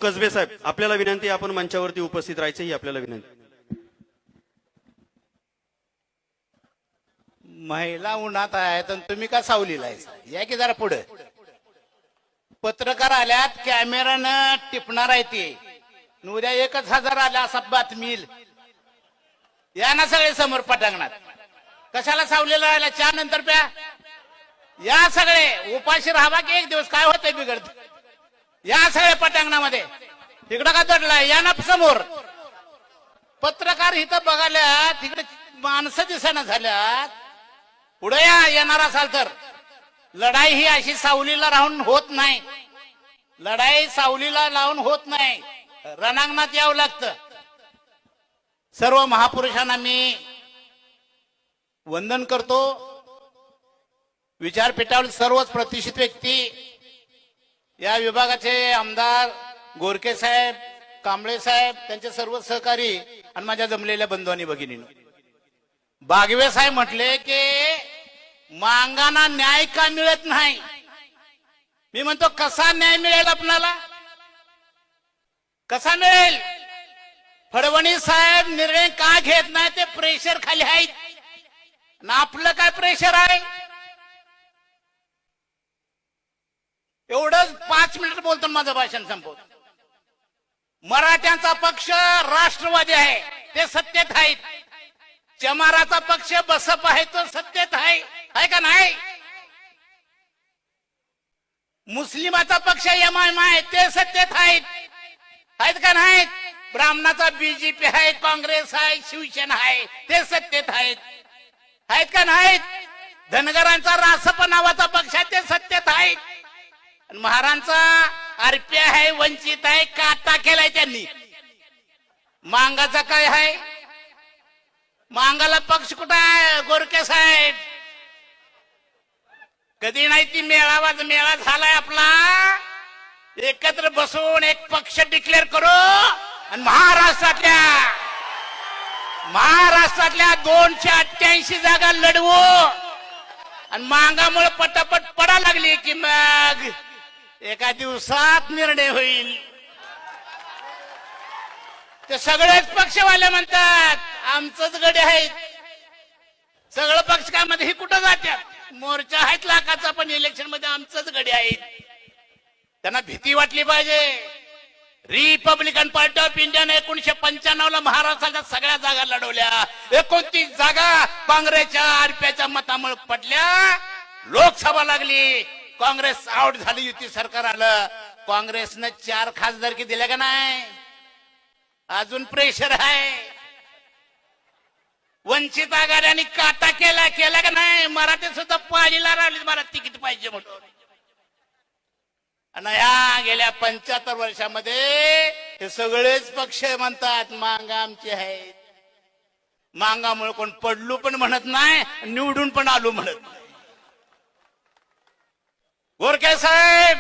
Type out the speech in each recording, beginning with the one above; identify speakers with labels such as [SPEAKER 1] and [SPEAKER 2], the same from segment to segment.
[SPEAKER 1] कसबे साहेब, आपल्याला विनंती आहे, आपण मंचावरती उपस्थित राहायचं ही आपल्याला विनंती.
[SPEAKER 2] महिला उन्हात आहेत आणि तुम्ही का सावलीला आहे? या की जरा पुढे. पत्रकार आल्यात, कॅमेरानं टिपणार आहे ते. उद्या 1,000 आल्या असा बातमी येईल. या ना सगळे समोर पटांगणात. कशाला सावलीला राहिला? चहा नंतर प्या. या सगळे उपाशी राहावा की एक दिवस काय होतंय बिघडत. या सगळे पटांगणामध्ये. तिकडं का दडलाय? या ना समोर. पत्रकार इथं बघायला तिकडे माणसं दिसेना झाल्यात. पुढे या, येणार असाल तर. लढाई ही अशी सावलीला राहून होत नाही. लढाई सावलीला लावून होत नाही, रणांगणात यावं लागतं. सर्व महापुरुषांना मी वंदन करतो. विचारपीठावर सर्वच प्रतिष्ठित व्यक्ती, या विभागाचे आमदार गोरके साहेब, कांबळे साहेब, त्यांचे सर्व सहकारी आणि माझ्या जमलेल्या बंधू आणि भगिनींनो. बागवे साहेब म्हटले की मांगांना न्याय का मिळत नाही? मी म्हणतो कसा न्याय मिळेल आपणाला? कसा मिळेल? फडणवीस साहेब निर्णय का घेत नाही? ते प्रेशर खाली आहेत. ना आपलं काय प्रेशर आहे? एवढंच 5 मिनिट बोलतो माझं भाषण संपवतो. मराठ्यांचा पक्ष राष्ट्रवादी आहे, ते सत्तेत आहेत. चमाराचा पक्ष बसप आहे, तो सत्तेत आहे का नाही? मुस्लिमाचा पक्ष एमआयएम आहे, ते सत्तेत आहेत का नाहीत? ब्राह्मणाचा बीजेपी आहे, काँग्रेस आहे, शिवसेना आहे, ते सत्तेत आहेत का नाहीत? धनगरांचा रासप नावाचा पक्ष आहे, ते सत्तेत आहेत. महारांचा आरपी आहे, वंचित आहे, काटा केलाय त्यांनी. मांगाचा काय आहे? मांगाला पक्ष कुठं आहे? गोरके साहेब. कधी नाही ती मेळा झालाय आपला. एकत्र बसून एक पक्ष डिक्लेअर करू आणि महाराष्ट्रातल्या 288 जागा लढवू. आणि मांगामुळे पटापट पडा लागली की मग एका दिवसात निर्णय होईल. ते सगळेच पक्षवाले म्हणतात आमचंच गडे आहेत. सगळं पक्ष काय मध्ये ही कुठं जात्यात? मोर्चा आहेत लाखाचा, पण इलेक्शन मध्ये आमचंच गडे आहेत. त्यांना भीती वाटली पाहिजे. रिपब्लिकन पार्टी ऑफ इंडियाने 1995 ला महाराष्ट्राच्या सगळ्या जागा लढवल्या. 29 जागा काँग्रेसच्या आरपीच्या मतामुळे पडल्या. लोकसभा लागली, काँग्रेस आउट झाली, युती सरकार आलं. काँग्रेसनं 4 खासदारकी दिल्या का नाही? अजून प्रेशर आहे. वंचित आघाड्यांनी काटा केला का नाही? मराठी सुद्धा पाळीला राहिली, मला तिकीट पाहिजे म्हणून. आणि ह्या गेल्या 75 वर्षामध्ये हे सगळेच पक्ष म्हणतात मांगा आमचे आहेत. मांगामुळे कोण पडलो पण म्हणत नाही, निवडून पण आलो म्हणत नाही. गोरके साहेब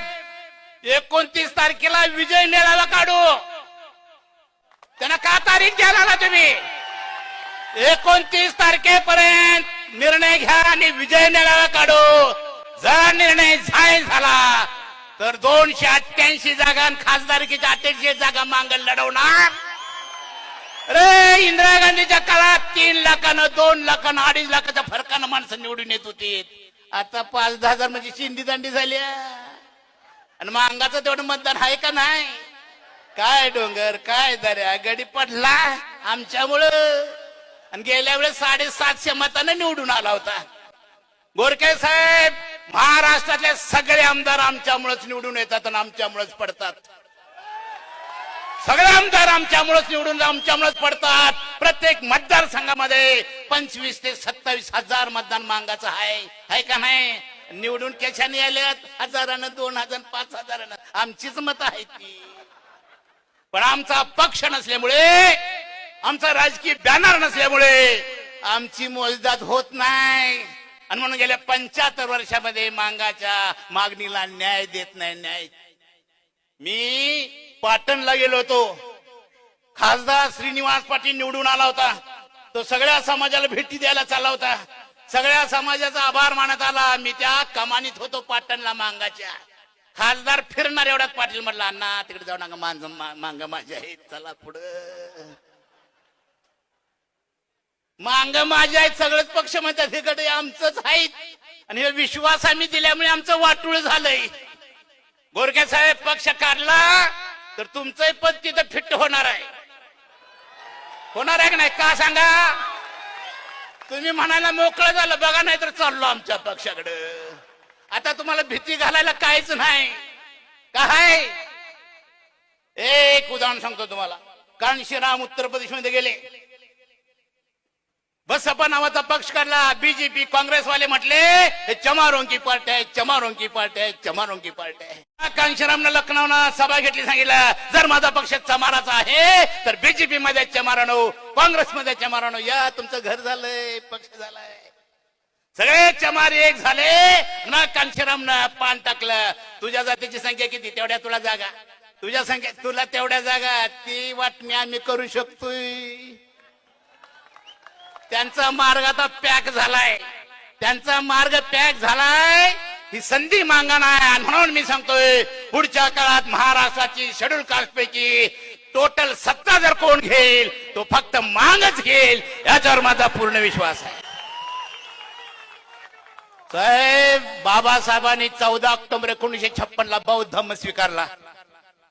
[SPEAKER 2] 29 तारखेला विजय मेळावा काढू. त्यांना का तारीख द्यायला ना तुम्ही? 29 तारखेपर्यंत निर्णय घ्या आणि विजय मेळावा काढू. जर निर्णय जाहीर झाला तर 288 जागा आणि खासदारकीच्या 48 जागा मांगल लढवणार. अरे इंदिरा गांधीच्या काळात 3 लाखानं 2 लाखानं 2.5 लाखाच्या फरकानं माणसं निवडून येत होती. आता 5-10 हजार म्हणजे शिंदी दांडी झाली. आणि मांगाचं तेवढं मतदान आहे का नाही? काय डोंगर, काय दर्या, गडी पडला आमच्यामुळं. आणि गेल्या वेळेस 750 मतानं निवडून आला होता. गोरके साहेब, महाराष्ट्रातले सगळे आमदार आमच्यामुळेच निवडून येतात आणि आमच्यामुळेच पडतात. सगळे आमदार आमच्यामुळेच निवडून आमच्यामुळेच पडतात. प्रत्येक मतदारसंघामध्ये 25 ते 27 हजार मतदान मांगाचं आहे का नाही? निवडून कशाने आल्यात? 1000, 2000, 5000. आमचीच मत आहेत ती. पण आमचा पक्ष नसल्यामुळे, आमचा राजकीय बॅनर नसल्यामुळे आमची मोजदाद होत नाही. आणि म्हणून गेल्या 75 वर्षामध्ये मांगाच्या मागणीला न्याय देत नाही. न्याय. मी पाटणला गेलो होतो. खासदार श्रीनिवास पाटील निवडून आला होता. तो सगळ्या समाजाला भेटी द्यायला चालला होता. सगळ्या समाजाचा आभार मानत आला. मी त्या कमानीत होतो पाटणला मांगाच्या. खासदार फिरणार एवढ्यात पाटील म्हटलं, अण्णा तिकडे जाऊ नका, मांग माझी आहेत, चला पुढं. मांग माझे आहेत, सगळेच पक्ष म्हणतात इकडे आमचंच आहेत, आणि हे विश्वास आम्ही दिल्यामुळे आमचं वाटूळ झालंय. गोरखे साहेब पक्ष काढला तर तुमचंही पद तिथं फिट होणार आहे. होणार आहे की नाही का सांगा? तुम्ही म्हणायला मोकळं झालं बघा, नाही तर चाललो आमच्या पक्षाकडे. आता तुम्हाला भीती घालायला काहीच नाही. काय एक उदाहरण सांगतो तुम्हाला. कांशीराम उत्तर प्रदेशमध्ये गेले, बसपा नावाचा पक्ष काढला, बीजेपी काँग्रेसवाले म्हटले हे चमारों की पार्टी आहे, चमारों की पार्टी आहे, चमारों की पार्टी आहे. कांशीरामनं लखनौला सभा घेतली, सांगितलं जर माझा पक्ष चमाराचा आहे तर बीजेपी मध्ये चमारानो, काँग्रेसमध्ये चमारानो. या तुमचं घर झालंय, पक्ष झालाय, सगळे चमार एक झाले ना. कांशीरामनं पान टाकलं, तुझ्या जातीची संख्या किती तेवढ्या तुला जागा, तुझ्या संख्या तुला तेवढ्या जागा, ती वाटणी आम्ही करू शकतोय. त्यांचा मार्ग आता पॅक झालाय, त्यांचा मार्ग पॅक झालाय. ही संधी मांगण आहे, आणि म्हणून मी सांगतोय पुढच्या काळात महाराष्ट्राची शेड्यूल कास्ट पैकी टोटल सत्ता जर कोण घेईल तो फक्त मांगच घेईल, याच्यावर माझा पूर्ण विश्वास आहे. साहेब बाबासाहेबांनी 14 ऑक्टोबर 1956 ला बौद्ध धर्म स्वीकारला,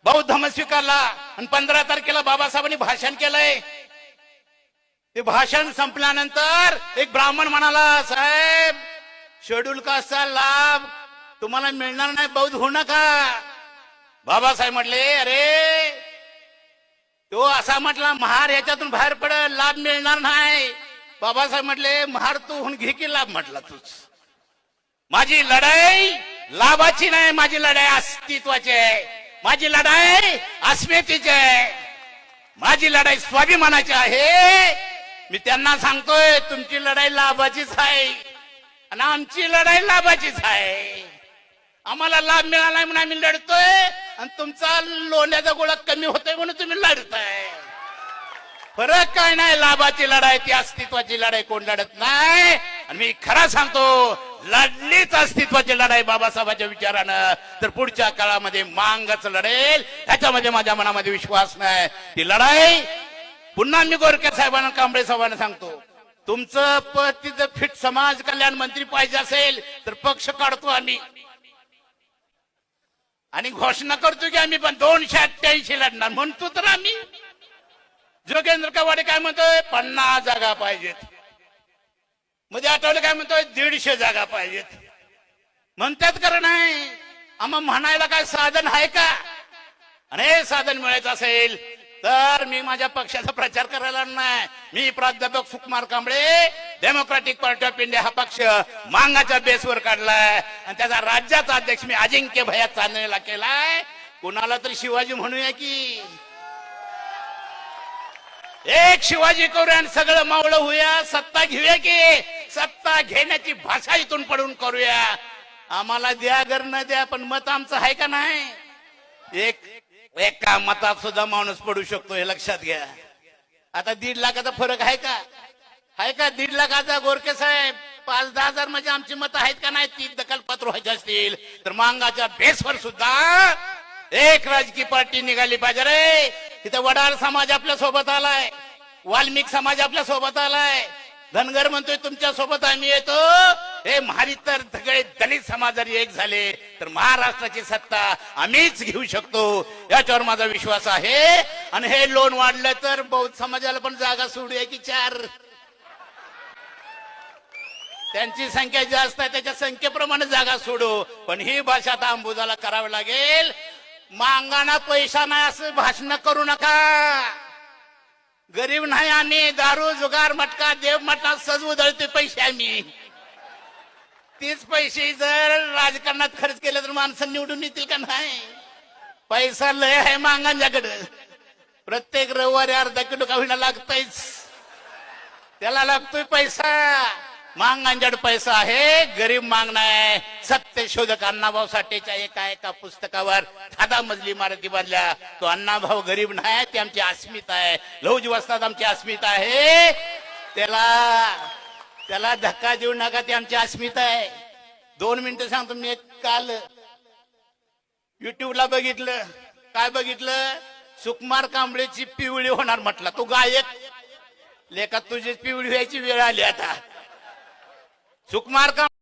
[SPEAKER 2] बौद्ध धर्म स्वीकारला, आणि 15 तारखेला बाबासाहेबांनी भाषण केलंय. ते भाषण संपल्यानंतर एक ब्राह्मण म्हणाला, साहेब शेड्यूल कास्टचा लाभ तुम्हाला मिळणार नाही, बौद्ध होऊ नका. बाबासाहेब म्हटले, अरे तो असा म्हटला, महार याच्यातून बाहेर पडेल, लाभ मिळणार नाही. बाबासाहेब म्हटले, महार तू होऊन घे की लाभ. म्हटला तूच. माझी लढाई लाभाची नाही, माझी लढाई अस्तित्वाची आहे, माझी लढाई अस्मितेची आहे, माझी लढाई स्वाभिमानाची आहे. मी त्यांना सांगतोय तुमची लढाई लाभाचीच आहे आणि आमची लढाई लाभाचीच आहे. आम्हाला लाभ मिळाला नाही म्हणून आम्ही लढतोय, आणि तुमचा लोण्याचा गोळा कमी होतोय म्हणून तुम्ही लढताय. फरक काय नाही, लाभाची लढाई ती अस्तित्वाची लढाई कोण लढत नाही. आणि मी खरं सांगतो, लढलीच अस्तित्वाची लढाई बाबासाहेबांच्या विचारानं तर पुढच्या काळामध्ये मांगच लढेल, त्याच्यामध्ये माझ्या मनामध्ये विश्वास नाही. ती लढाई पुन्हा मी गोरखे साहेबांना, कांबळे साहेबांना सांगतो, तुमचं पद तिथं फिट समाज कल्याण मंत्री पाहिजे असेल तर पक्ष काढतो आम्ही, आणि घोषणा करतो की आम्ही पण 288 लढणार म्हणतो. तर आम्ही जोगेंद्र कवाडे काय म्हणतोय, 50 जागा पाहिजेत. मध्ये आठवले काय म्हणतोय, 150 जागा पाहिजेत. म्हणतात कारण नाही, आम्हाला म्हणायला काय साधन आहे का? आणि हे साधन मिळायचं असेल तर मी माझ्या पक्षाचा प्रचार करायला नाही. मी प्राध्यापक Sukumar Kamble, democratic party of India हा पक्ष मांगाच्या बेसवर काढलाय, आणि त्याचा राज्याचा अध्यक्ष मी अजिंक्य भैया चांदणीला केलाय. कुणाला तरी शिवाजी म्हणूया की, एक शिवाजी करूया आणि सगळं मावळं होऊया, सत्ता घेऊया की, सत्ता घेण्याची भाषा इथून पडून करूया. आम्हाला द्या गर न द्या, पण मत आमचं आहे का नाही? एका मतात सुद्धा माणूस पडू शकतो, हे लक्षात घ्या. आता 1.5 लाखाचा फरक आहे का? आहे का 1.5 लाखाचा? गोरखे साहेब 5-10 हजार म्हणजे आमची मतं आहेत का नाही? ती दखलपात्र व्हायची असतील तर मांगाच्या बेसवर सुद्धा एक राजकीय पार्टी निघाली पाहिजे. रे तिथं वडार समाज आपल्या सोबत आलाय, वाल्मिक समाज आपल्या सोबत आलाय, धनगर म्हणतोय तुमच्या सोबत आम्ही येतो. हे महारी तर सगळे दलित समाज जरी एक झाले तर महाराष्ट्राची सत्ता आम्हीच घेऊ शकतो, याच्यावर माझा विश्वास आहे. आणि हे लोन वाढलं तर बौद्ध समाजाला पण जागा सोडूया की 4. त्यांची संख्या जास्त आहे, त्याच्या संख्येप्रमाणे जागा सोडू. पण ही भाषा आता अंबुजाला करावी लागेल. मांगाना पैसा नाही असं भाषण करू नका. गरीब नाही आम्ही, दारू जुगार मटका देव मटका सज उधळते पैसे आम्ही. तीच पैसे जर राजकारणात खर्च केले तर माणसं निवडून येतील का नाही? पैसा लय आहे मांगांच्याकडे. प्रत्येक रविवारी अर्धा किलो का होईना लागतच, त्याला लागतोय पैसा. मांगांच्याकडे पैसा आहे, गरीब मांग नाही. सत्यशोधक अण्णाभाऊ साठेच्या एका पुस्तकावर 10 मजली इमारती बांधल्या. तो अण्णाभाऊ गरीब नाही, ती आमची अस्मिता आहे. लौज वस्तात आमची अस्मिता आहे. त्याला धक्का देऊ नका, ती आमची अस्मिता आहे. 2 मिनिटं सांगतो मी. काल युट्यूबला बघितलं, काय बघितलं? सुकुमार कांबळेची पिवळी होणार म्हटलं. तू गायक लेखा तुझी पिवळी व्हायची वेळ आली आता. सुकुमार